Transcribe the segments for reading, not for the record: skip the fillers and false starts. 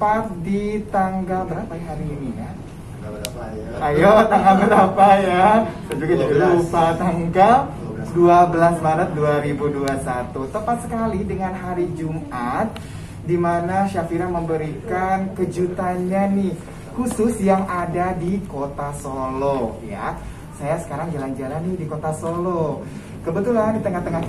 tepat di tanggal berapa ya hari ini ya? Tanggal berapa ya? Ayo, tanggal berapa ya? Saya juga jadi lupa, tanggal 12 Maret 2021. Tepat sekali dengan hari Jumat, di mana Syafira memberikan kejutannya nih, khusus yang ada di kota Solo ya. Saya sekarang jalan-jalan nih di kota Solo. Kebetulan di tengah-tengah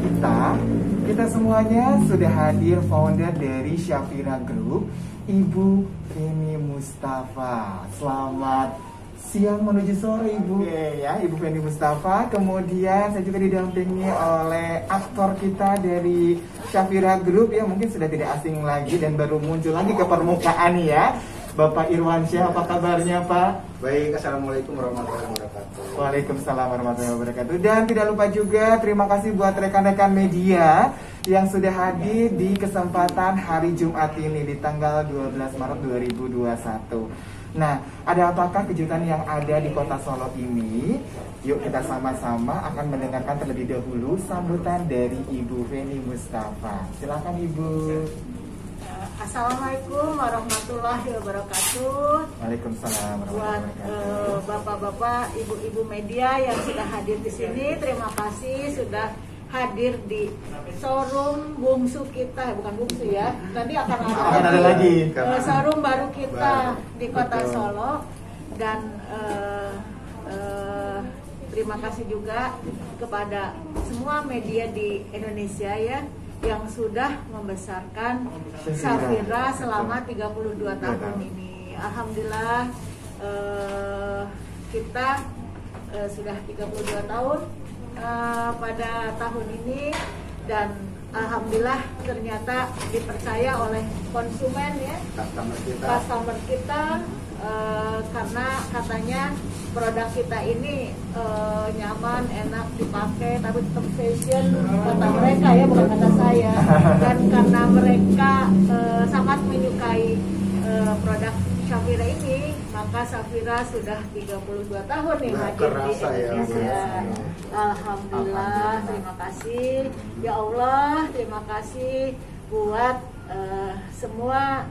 kita semuanya sudah hadir founder dari Syafira Group, Ibu Feni Mustafa. Selamat siang menuju sore Ibu. Oke, ya, Ibu Feni Mustafa. Kemudian saya juga didampingi oleh aktor kita dari Syafira Group ya, mungkin sudah tidak asing lagi dan baru muncul lagi ke permukaan ya. Bapak Irwansyah, apa kabarnya Pak? Baik, Assalamualaikum warahmatullahi wabarakatuh. Waalaikumsalam warahmatullahi wabarakatuh. Dan tidak lupa juga terima kasih buat rekan-rekan media yang sudah hadir di kesempatan hari Jumat ini di tanggal 12 Maret 2021. Nah, ada apakah kejutan yang ada di kota Solo ini? Yuk kita sama-sama akan mendengarkan terlebih dahulu sambutan dari Ibu Feni Mustafa. Silakan Ibu. Assalamualaikum warahmatullahi wabarakatuh. Waalaikumsalam Buat warahmatullahi wabarakatuh. bapak-bapak, ibu-ibu media yang sudah hadir di sini, terima kasih sudah hadir di showroom bungsu kita, bukan bungsu ya. Nanti akan ada lagi. Showroom baru kita di kota Solo, dan terima kasih juga kepada semua media di Indonesia ya, yang sudah membesarkan Syafira selama 32 tahun ini. Alhamdulillah kita sudah 32 tahun pada tahun ini, dan alhamdulillah ternyata dipercaya oleh konsumen ya, customer kita, karena katanya produk kita ini nyaman, enak dipakai, tapi tetap fashion, kata mereka ya, bukan kata saya. Dan karena mereka sangat menyukai produk Syafira ini, maka Syafira sudah 32 tahun nih hadir di Indonesia. Alhamdulillah, terima kasih ya Allah, terima kasih buat semua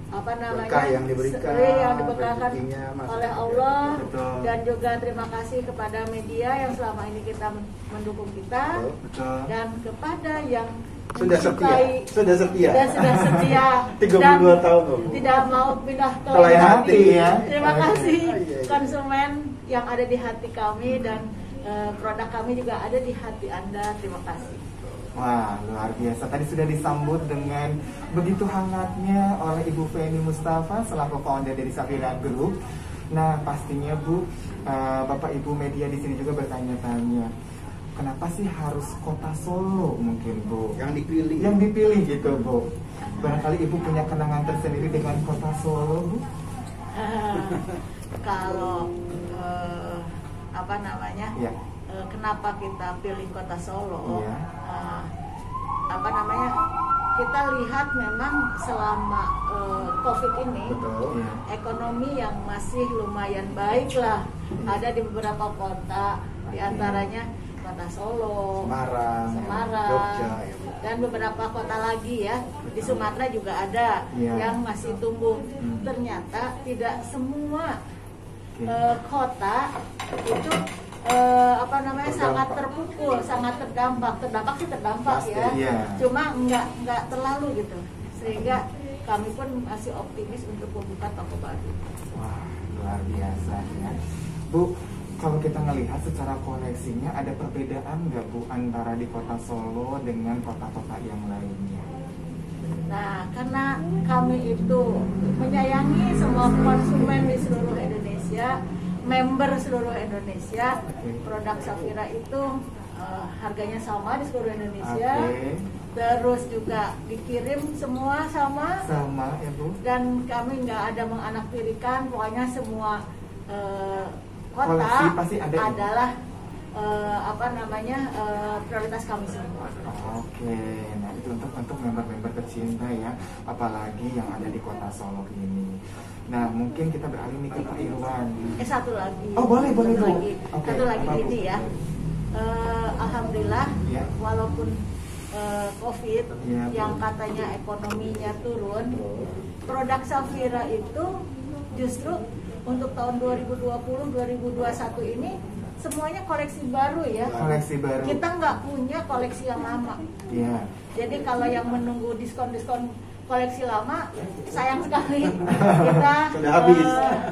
berkah yang diberikan, yang diberkakan rezekinya, oleh Allah. Betul. Dan juga terima kasih kepada media yang selama ini kita mendukung kita. Betul. Dan kepada yang sudah setia dan 32 tahun tidak mau pindah ke lain hati ya. Terima kasih Iya. konsumen yang ada di hati kami, dan produk kami juga ada di hati Anda. Terima kasih. Wah, luar biasa. Tadi sudah disambut dengan begitu hangatnya oleh Ibu Feni Mustafa selaku founder dari Syafira Group. Nah, pastinya Bu, Bapak Ibu media di sini juga bertanya-tanya, kenapa sih harus kota Solo mungkin Bu? yang dipilih? Yang dipilih gitu Bu. Barangkali Ibu punya kenangan tersendiri dengan kota Solo Bu? Kalau apa namanya? Ya. Kenapa kita pilih kota Solo? Iya. Apa namanya? Kita lihat memang selama COVID ini, Betul. Iya. ekonomi yang masih lumayan baik lah, ada di beberapa kota, diantaranya kota Solo, Semarang, Jogja, ya. dan beberapa kota lagi ya, di Sumatera juga ada yang masih tumbuh. Ternyata tidak semua kota itu sangat terpukul, sangat terdampak sih terdampak ya, cuma nggak terlalu gitu, sehingga kami pun masih optimis untuk membuka toko baru. Wah, luar biasa ya Bu. Kalau kita ngelihat secara koneksinya, ada perbedaan nggak Bu antara di kota Solo dengan kota-kota yang lainnya? Nah, karena kami itu menyayangi semua konsumen di seluruh Indonesia, member seluruh Indonesia, produk Syafira itu harganya sama di seluruh Indonesia. Terus juga dikirim semua sama ya Bu. Dan kami nggak ada menganaktirikan, pokoknya semua kota pasti ada adalah prioritas kami semua. Oke, nah itu untuk member-member tercinta ya, apalagi yang ada di kota Solo ini. Nah, mungkin kita beralih nih ke Pak Irwan. Satu lagi. Oh, boleh Bu. Satu lagi ini ya. Alhamdulillah, ya. walaupun COVID yang katanya ekonominya turun, produk Safira itu justru untuk tahun 2020-2021 ini semuanya koleksi baru ya. Koleksi baru. Kita nggak punya koleksi yang lama. Iya. Jadi kalau yang menunggu diskon-diskon koleksi lama, sayang sekali kita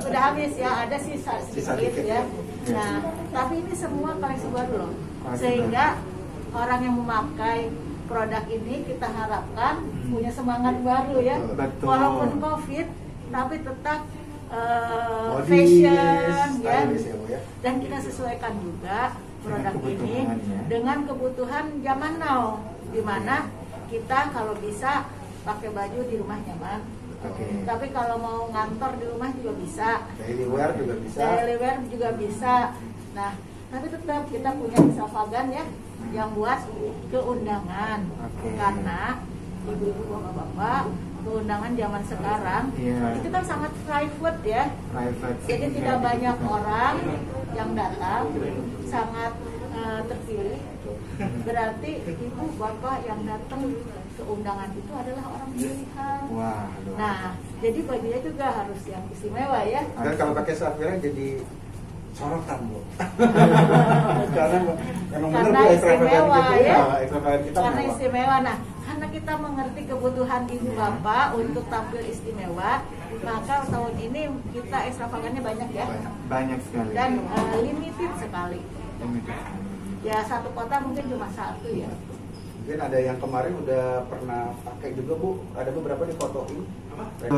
sudah habis ya, ada sisa sedikit ya. Nah, tapi ini semua koleksi baru loh, sehingga orang yang memakai produk ini kita harapkan punya semangat baru ya. Betul. Walaupun COVID, tapi tetap fashion ya. Dan kita sesuaikan juga produk ini dengan kebutuhan zaman now, di mana kita kalau bisa pakai baju di rumah nyaman. Tapi kalau mau ngantor di rumah juga bisa. Daily wear juga bisa. Daily wear juga bisa. Nah, tapi tetap kita punya extravagan ya, yang buat keundangan. Karena ibu-ibu bapak-bapak, keundangan zaman sekarang itu kan sangat private ya. Jadi tidak banyak orang yang datang, sangat terpilih. Berarti ibu bapak yang datang ke undangan itu adalah orang pilihan. Nah, jadi bajunya juga harus yang istimewa ya. Dan kalau pakai Safira jadi sorotan Bu. Karena istimewa ya. Karena istimewa. Nah, karena kita mengerti kebutuhan ibu bapak untuk tampil istimewa, maka tahun ini kita ekstravagannya banyak ya. Banyak sekali. Dan limited sekali. Ya satu kota mungkin cuma satu ya. Mungkin ada yang kemarin udah pernah pakai juga Bu, ada beberapa difotoin.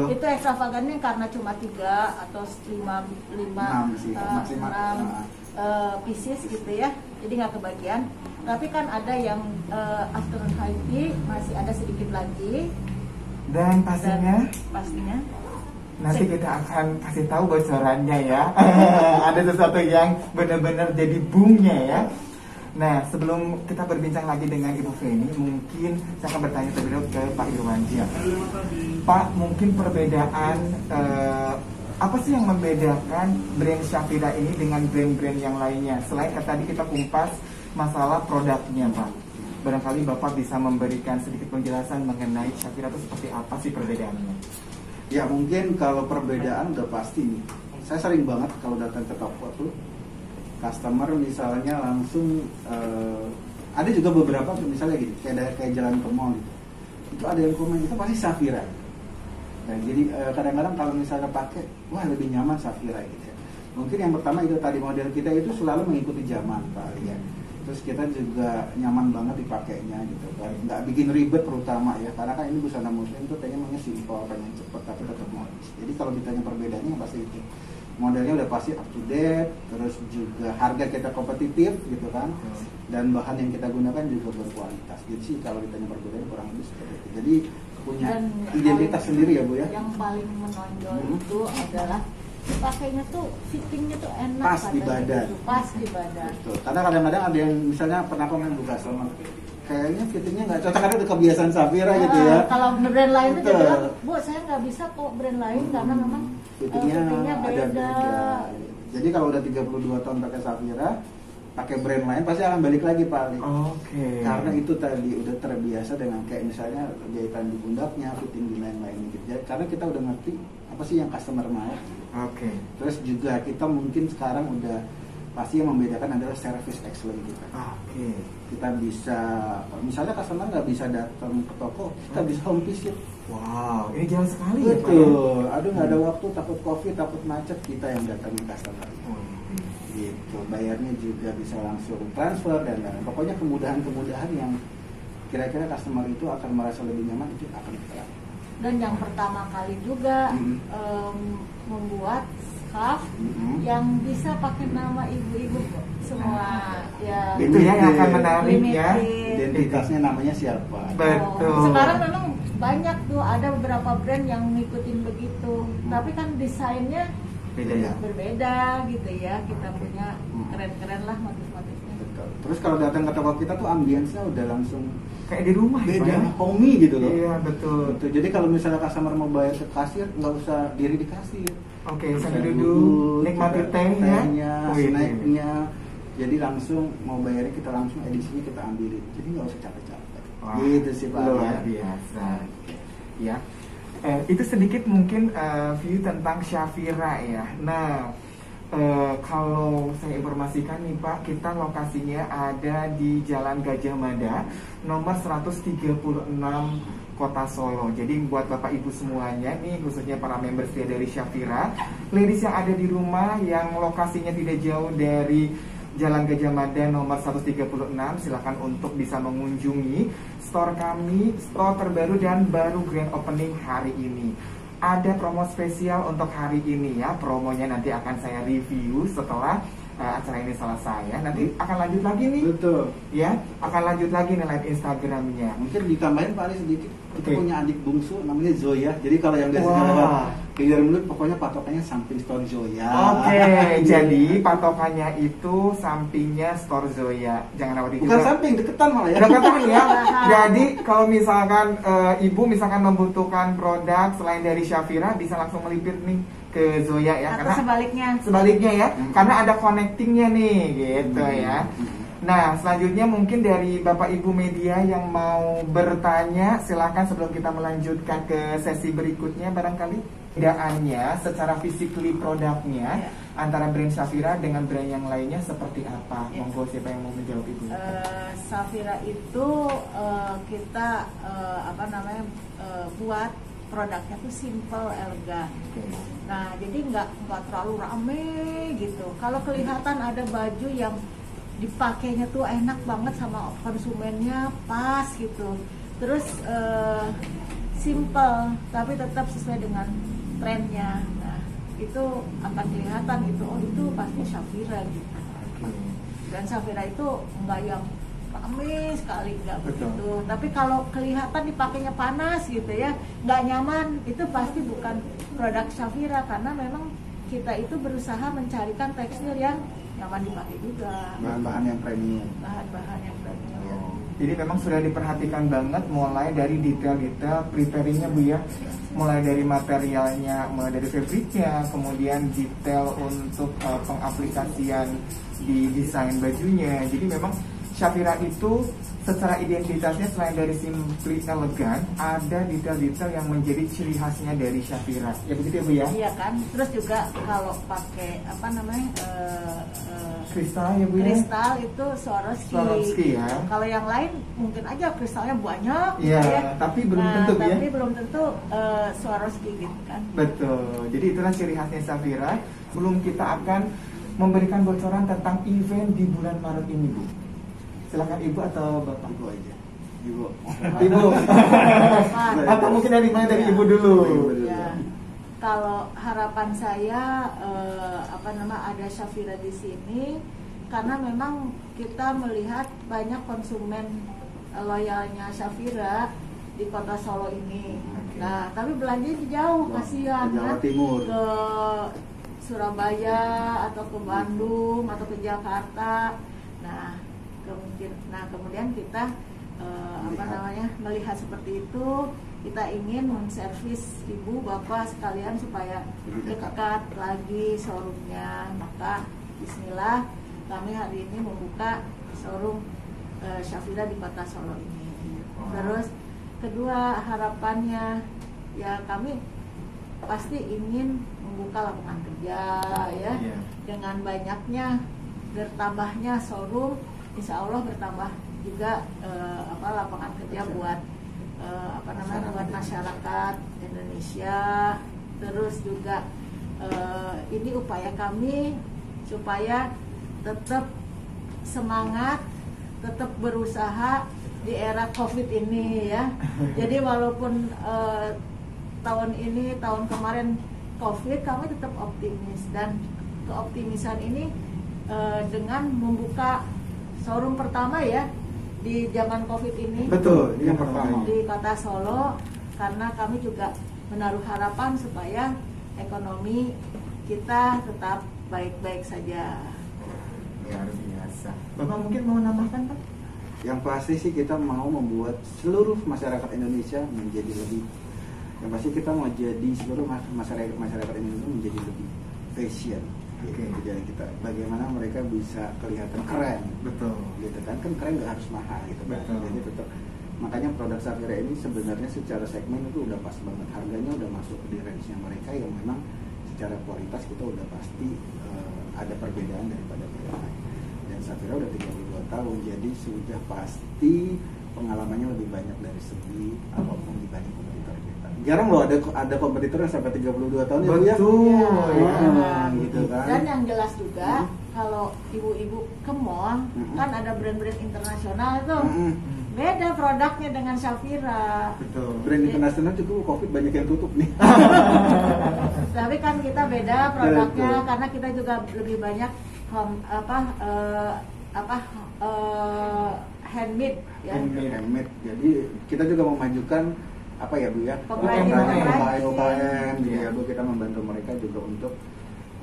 Itu ekstravagannya karena cuma 3 atau 6 pieces gitu ya, jadi nggak kebagian. Tapi kan ada yang afternoon high tea masih ada sedikit lagi. Dan pastinya nanti kita akan kasih tahu bocorannya ya. Ada sesuatu yang benar-benar jadi boomnya ya. Nah, sebelum kita berbincang lagi dengan Ibu Feni, mungkin saya akan bertanya terlebih dahulu ke Pak Irwansyah. Pak, mungkin perbedaan apa sih yang membedakan brand Safira ini dengan brand-brand yang lainnya? Selain tadi kita kumpas masalah produknya, Pak. Barangkali Bapak bisa memberikan sedikit penjelasan mengenai Safira itu seperti apa sih perbedaannya? Ya mungkin kalau perbedaan udah pasti nih. Saya sering banget kalau datang ke toko tuh, customer misalnya langsung ada juga beberapa misalnya gitu, kayak jalan ke mall gitu. Itu ada yang komen itu pasti Safira. Nah, jadi kadang-kadang kalau misalnya pakai, wah lebih nyaman Safira gitu ya. Mungkin yang pertama itu tadi model kita itu selalu mengikuti zaman Pak ya. Terus kita juga nyaman banget dipakainya gitu kan, nggak bikin ribet terutama ya, karena kan ini busana muslim tuh pengen simple, pengen cepet tapi tetap modis. Jadi kalau ditanya perbedaannya pasti itu, modelnya udah pasti up to date, terus juga harga kita kompetitif gitu kan, dan bahan yang kita gunakan juga berkualitas. Jadi sih kalau ditanya perbedaan kurang lebih seperti itu. Jadi punya dan identitas sendiri ya Bu ya. Yang paling menonjol itu adalah pakainya tuh fittingnya tuh enak, pas di badan. Gitu, pas di badan. Betul. Karena kadang-kadang ada yang misalnya pernah komen buka sama kayaknya fittingnya nggak cocok karena udah kebiasaan Safira gitu ya. Kalau brand lain itu bilang, Bu saya nggak bisa kok brand lain karena memang fittingnya beda. Jadi kalau udah 32 tahun pakai Safira, pakai brand lain pasti akan balik lagi Pak Ali. Karena itu tadi udah terbiasa dengan kayak misalnya jahitan di pundaknya, fitting di lain-lain gitu. Karena kita udah ngerti apa sih yang customer mau. Terus juga kita mungkin sekarang udah pasti yang membedakan adalah service excellence kita. Kita bisa, misalnya customer nggak bisa datang ke toko, kita bisa home visit. Wow, ini jauh sekali ya Pak. Betul. Aduh nggak ada waktu, takut COVID, takut macet, kita yang datangin customer. Gitu, bayarnya juga bisa langsung transfer dan lain-lain. Pokoknya kemudahan-kemudahan yang kira-kira customer itu akan merasa lebih nyaman itu akan kita. Dan yang pertama kali juga membuat scarf yang bisa pakai nama ibu-ibu semua ya. Itu yang akan menarik ya. Identitasnya namanya siapa? Betul. Sekarang memang banyak tuh, ada beberapa brand yang ngikutin begitu. Tapi kan desainnya berbeda gitu ya. Kita punya keren-keren lah motif-motifnya. Betul. Terus kalau datang ke toko kita tuh ambience-nya udah langsung kayak di rumah beda, homey gitu loh. Iya betul. Jadi kalau misalnya customer mau bayar ke kasir, nggak usah diri di kasir. Sambil duduk, nikmati tehnya, snacknya, Jadi langsung mau bayarnya kita langsung edisinya kita ambilin. Jadi nggak usah capek-capek. Wah, Gitu sih Pak. luar biasa. Ya, itu sedikit mungkin view tentang Shafira ya. Nah, kalau saya informasikan nih Pak, kita lokasinya ada di Jalan Gajah Mada, nomor 136 Kota Solo. Jadi buat Bapak Ibu semuanya nih, khususnya para member setia dari Shafira, ladies yang ada di rumah yang lokasinya tidak jauh dari Jalan Gajah Mada nomor 136, silakan untuk bisa mengunjungi store kami, store terbaru dan baru grand opening hari ini. Ada promo spesial untuk hari ini ya. Promonya nanti akan saya review setelah acara ini selesai ya. Nanti akan lanjut lagi nih. Betul. Ya, akan lanjut lagi nih live Instagramnya. Mungkin ditambahin Pak Ali sedikit. Kita Oke. punya adik bungsu namanya Zoya. Jadi kalau yang biasa Wah. lewat Clear Menut pokoknya patokannya samping store Zoya. Oke, jadi patokannya itu sampingnya store Zoya. Jangan khawatir Bukan juga. samping, deketan malah ya. Deketan ya. Jadi kalau misalkan ibu misalkan membutuhkan produk selain dari Shafira, bisa langsung melipir nih ke Zoya ya. Atau sebaliknya ya, karena ada connectingnya nih gitu ya. Nah, selanjutnya mungkin dari Bapak Ibu media yang mau bertanya, silakan sebelum kita melanjutkan ke sesi berikutnya. Barangkali perbedaannya secara physically produknya antara brand Shafira dengan brand yang lainnya seperti apa? Monggo, siapa yang mau menjawab itu? Shafira itu kita buat produknya tuh simple, elegan. Nah, jadi nggak terlalu rame gitu. Kalau kelihatan ada baju yang dipakainya tuh enak banget sama konsumennya, pas gitu. Terus simple, tapi tetap sesuai dengan trennya. Nah, itu akan kelihatan itu, oh itu pasti Shafira gitu. Dan Shafira itu nggak yang rame sekali, nggak begitu. Tapi kalau kelihatan dipakainya panas gitu ya, nggak nyaman, itu pasti bukan produk Shafira, karena memang kita itu berusaha mencarikan tekstil yang nyaman dipakai juga. Bahan-bahan yang premium. Bahan-bahan yang premium. Jadi memang sudah diperhatikan banget mulai dari detail-detail preparingnya Bu ya. Mulai dari materialnya, mulai dari fabriknya, kemudian detail untuk pengaplikasian di desain bajunya. Jadi memang Shafira itu secara identitasnya selain dari simply elegan, ada detail-detail yang menjadi ciri khasnya dari Shafira. Ya begitu ya Bu ya? Iya kan. Terus juga kalau pakai kristal ya Bu ya? Kristal itu Swarovski ya. Kalau yang lain mungkin aja kristalnya banyak ya, gitu ya. Tapi belum tentu ya. Tapi belum tentu Swarovski gitu kan. Betul. Jadi itulah ciri khasnya Shafira. Belum kita akan memberikan bocoran tentang event di bulan Maret ini Bu. Silakan Ibu atau Bapak? Ibu aja. Ibu. Ibu. Atau mungkin dari Ibu dulu. Ya. Kalau harapan saya ada Shafira di sini karena memang kita melihat banyak konsumen loyalnya Shafira di Kota Solo ini. Nah, tapi belanja jauh, kasihan Jawa kan? Timur. Ke Surabaya atau ke Bandung atau ke Jakarta. Nah, kemudian kita melihat seperti itu, kita ingin menservis ibu bapak sekalian supaya dekat lagi showroomnya. Maka Bismillah kami hari ini membuka showroom Shafira di Kota Solo ini. Terus kedua harapannya ya kami pasti ingin membuka lapangan kerja ya. Dengan banyaknya bertambahnya showroom, insya Allah bertambah juga lapangan kerja buat buat masyarakat Indonesia. Terus juga ini upaya kami supaya tetap semangat, tetap berusaha di era COVID ini ya. Jadi walaupun tahun kemarin COVID, kami tetap optimis, dan keoptimisan ini dengan membuka showroom pertama ya di zaman COVID ini. Betul, yang pertama di Kota Solo, karena kami juga menaruh harapan supaya ekonomi kita tetap baik-baik saja. Luar biasa. Bapak mungkin mau nambahkan Pak? Yang pasti sih kita mau membuat seluruh masyarakat Indonesia menjadi lebih, yang pasti kita mau jadi seluruh masyarakat Indonesia menjadi lebih fashion, Gitu. Jadi kita bagaimana mereka bisa kelihatan keren, betul, gitu kan keren nggak harus mahal gitu kan. Jadi tetap makanya produk Shafira ini sebenarnya secara segmen itu udah pas banget, harganya udah masuk di range-nya mereka yang memang secara kualitas kita udah pasti ada perbedaan daripada yang lain. Dan Shafira udah 32 tahun, jadi sudah pasti pengalamannya lebih banyak dari segi apapun dibanding kompetitor kita. Jarang loh ada kompetitor yang sampai 32 tahun. Betul ya. Gitu kan. Dan yang jelas juga kalau ibu-ibu ke mall kan ada brand-brand internasional tuh. Beda produknya dengan Shafira. Betul. Brand internasional juga Covid banyak yang tutup nih. Tapi kan kita beda produknya karena kita juga lebih banyak handmade ya. Handmade. Jadi kita juga memajukan apa ya Bu ya? UKM gitu ya Bu, kita membantu mereka juga untuk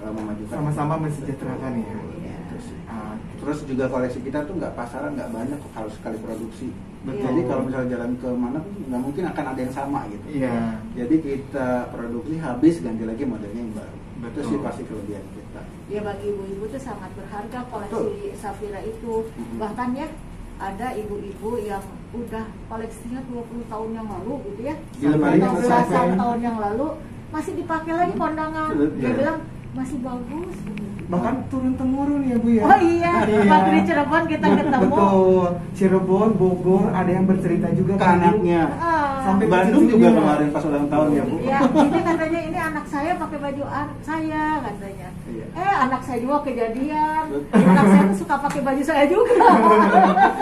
memajukan, sama-sama mensejahterakan ya. Terus juga koleksi kita tuh nggak pasaran, nggak banyak, harus sekali produksi. Betul. Jadi kalau misalnya jalan ke mana nggak mungkin akan ada yang sama gitu. Iya. Jadi kita produksi habis ganti lagi modelnya yang baru. Betul. Itu sih pasti kelebihan kita. Ya bagi ibu-ibu tuh sangat berharga koleksi Shafira itu. Bahkan ya ada ibu-ibu yang udah koleksinya 20 tahun yang lalu gitu ya. Atau belasan tahun yang lalu masih dipakai lagi kondangan. Dia bilang masih bagus. Bahkan turun temurun ya Bu ya. Oh iya, waktu di Cirebon kita ketemu. Betul. Cirebon, Bogor, ada yang bercerita juga ke anaknya. Sampai Bandung juga kemarin pas ulang tahun ya Bu. Iya, ini katanya ini anak saya pakai baju saya katanya. Iya. Anak saya juga kejadian. Anak saya tuh suka pakai baju saya juga.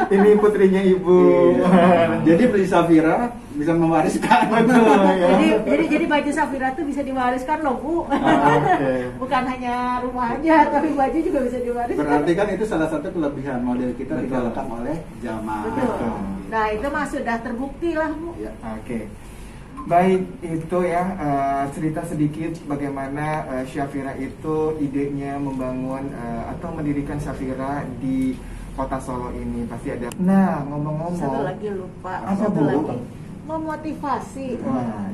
Ini putrinya Ibu. Iya. Jadi beli Shafira bisa mewariskan. Betul ya. Jadi baju Shafira tuh bisa diwariskan loh Bu. Bukan hanya rumah aja, tapi baju juga bisa diwariskan. Berarti kan itu salah satu kelebihan model kita digalakkan oleh jamaah. Betul. Nah itu mah sudah terbukti lah Bu. Ya. Oke. Baik, itu ya cerita sedikit bagaimana Shafira itu idenya membangun atau mendirikan Shafira di Kota Solo ini. Pasti ada. Nah, ngomong-ngomong. Satu lagi lupa. Apa Bu? Lagi. Memotivasi,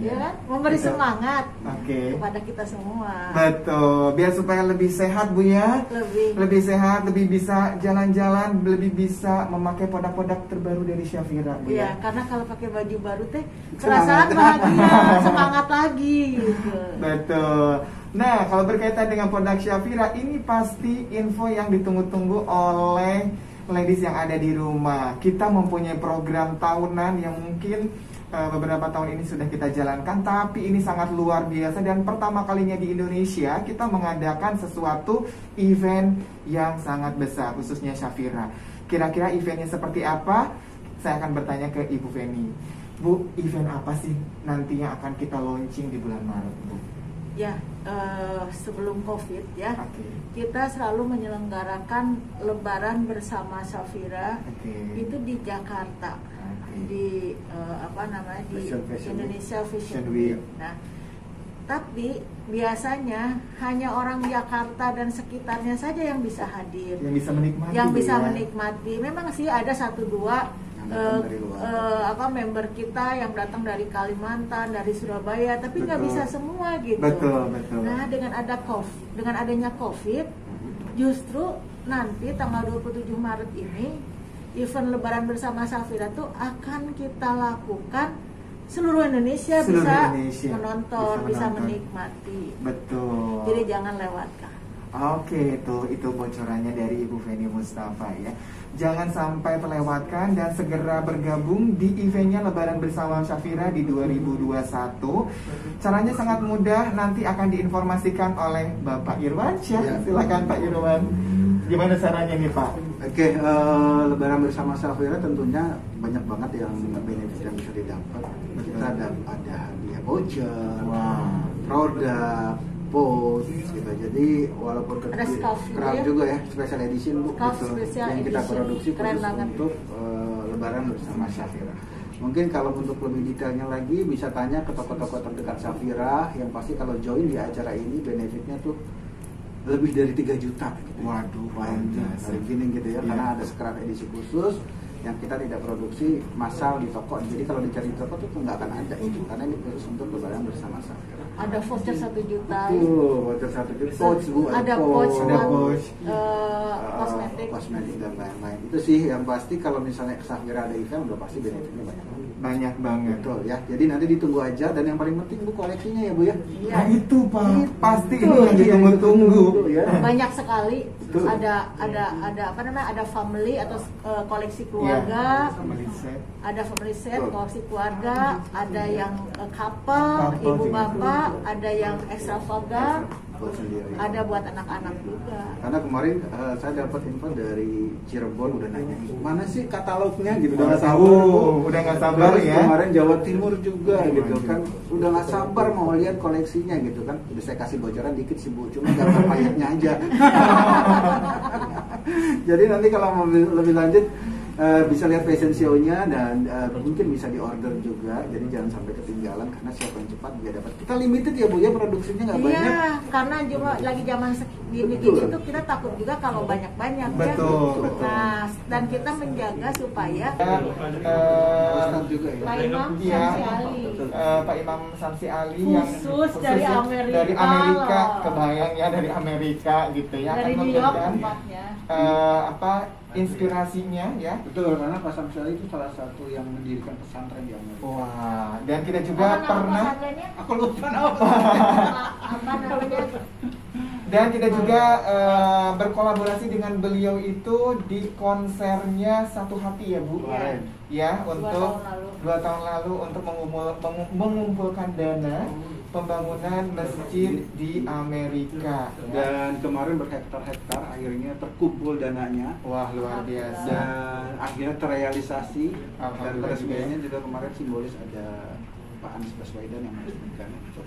ya kan? Memberi semangat kepada kita semua. Betul, biar supaya lebih sehat Bu ya. Lebih sehat, lebih bisa jalan-jalan, lebih bisa memakai produk-produk terbaru dari Shafira Bu ya. Karena kalau pakai baju baru teh perasaan bahagia, semangat lagi gitu. Betul. Nah, kalau berkaitan dengan produk Shafira ini pasti info yang ditunggu-tunggu oleh ladies yang ada di rumah. Kita mempunyai program tahunan yang mungkin beberapa tahun ini sudah kita jalankan, tapi ini sangat luar biasa dan pertama kalinya di Indonesia kita mengadakan sesuatu event yang sangat besar, khususnya Shafira. Kira-kira eventnya seperti apa? Saya akan bertanya ke Ibu Feni. Bu, event apa sih nantinya akan kita launching di bulan Maret, Bu? Ya, sebelum COVID ya, kita selalu menyelenggarakan Lebaran bersama Shafira itu di Jakarta. Di di Indonesia Fashion Week. Nah, tapi biasanya hanya orang Jakarta dan sekitarnya saja yang bisa hadir, yang bisa menikmati. Menikmati. Memang sih ada 1-2 member kita yang datang dari Kalimantan, dari Surabaya, tapi nggak bisa semua gitu. Betul. Nah, dengan adanya COVID, justru nanti tanggal 27 Maret ini event Lebaran bersama Shafira tuh akan kita lakukan seluruh Indonesia bisa menonton, bisa menikmati. Betul. Jadi jangan lewatkan. Oke, itu bocorannya dari Ibu Feni Mustafa ya. Jangan sampai terlewatkan dan segera bergabung di eventnya Lebaran bersama Shafira di 2021. Caranya sangat mudah, nanti akan diinformasikan oleh Bapak Irwansyah. Silakan Pak Irwan. Gimana caranya nih Pak? Oke, Lebaran bersama Shafira tentunya banyak banget yang benefit yang bisa didapat. Kita ada hadiah voucher, produk, post gitu. Jadi walaupun kerap juga ya special edition Bu, yang kita produksi khusus untuk Lebaran bersama Shafira. Mungkin kalau untuk lebih detailnya lagi bisa tanya ke toko-toko terdekat Shafira. Yang pasti kalau join di acara ini benefitnya tuh lebih dari 3 juta gitu. Waduh, bargaining gitu ya, karena ada scrap edisi khusus yang kita tidak produksi massal di toko. Jadi kalau dicari di toko tuh nggak akan ada itu, karena ini khusus untuk lebaran bersama Safira. Ada voucher 1 juta. Tuh, voucher 1 juta. Pouch Bu, Ada pouch, ada pouch. Kosmetik dan lain-lain. Itu sih yang pasti kalau misalnya Safira ada event udah pasti benefitnya banyak. Banyak banget. Betul ya. Jadi nanti ditunggu aja, dan yang paling penting Bu koleksinya ya Bu ya. Nah itu Pak, pasti Betul, ini yang ditunggu-tunggu. Betul, ya. banyak sekali. Betul. Ada apa namanya? Ada family atau koleksi keluarga. Iya, family set. Ada family set, Betul. koleksi keluarga, ada yang couple, Couple ibu juga. bapak, ada yang extravagan, Buat sendiri. ada buat anak-anak juga. Karena kemarin saya dapat info dari Cirebon udah nanya, mana sih katalognya gitu, udah nggak sabar. Udah nggak sabar Terus ya. Kemarin Jawa Timur juga gitu kan, udah nggak sabar mau lihat koleksinya gitu kan. Udah saya kasih bocoran dikit sih Bu, cuma gambar mayatnya aja. Jadi nanti kalau mau lebih lanjut bisa lihat fashion show-nya, dan mungkin bisa diorder juga. Jadi jangan sampai ketinggalan, karena siapa yang cepat dia dapat. Kita limited ya Bu ya, produksinya nggak banyak. Iya, karena juga lagi zaman gini-gini Betul. tuh kita takut juga kalau banyak-banyak Betul, ya. betul. Nah, dan kita menjaga supaya Ustadz juga ya. Pak Imam Iya. Samsi Ali Pak Imam Samsi Ali Khusus dari Amerika dari Amerika, loh. kebayang ya, dari Amerika gitu ya. dari akan New York memberikan, tempatnya. apa inspirasinya ya. Betul, karena Pak Samsel itu salah satu yang mendirikan pesantren di Amerika. Wah, dan kita juga Apa nama pernah pesantrennya? Aku lupa nama. Apa namanya? dan kita juga berkolaborasi dengan beliau itu di konsernya Satu Hati ya Bu. Iya. Ya, untuk tahun lalu. 2 tahun lalu untuk mengumpulkan dana pembangunan masjid di Amerika. Dan kemarin berhektar-hektar akhirnya terkumpul dananya. Wah, luar biasa. Dan akhirnya terrealisasi. Dan Alhamdulillah. resminya juga kemarin simbolis ada Pak Anies Baswedan yang meresmikan itu.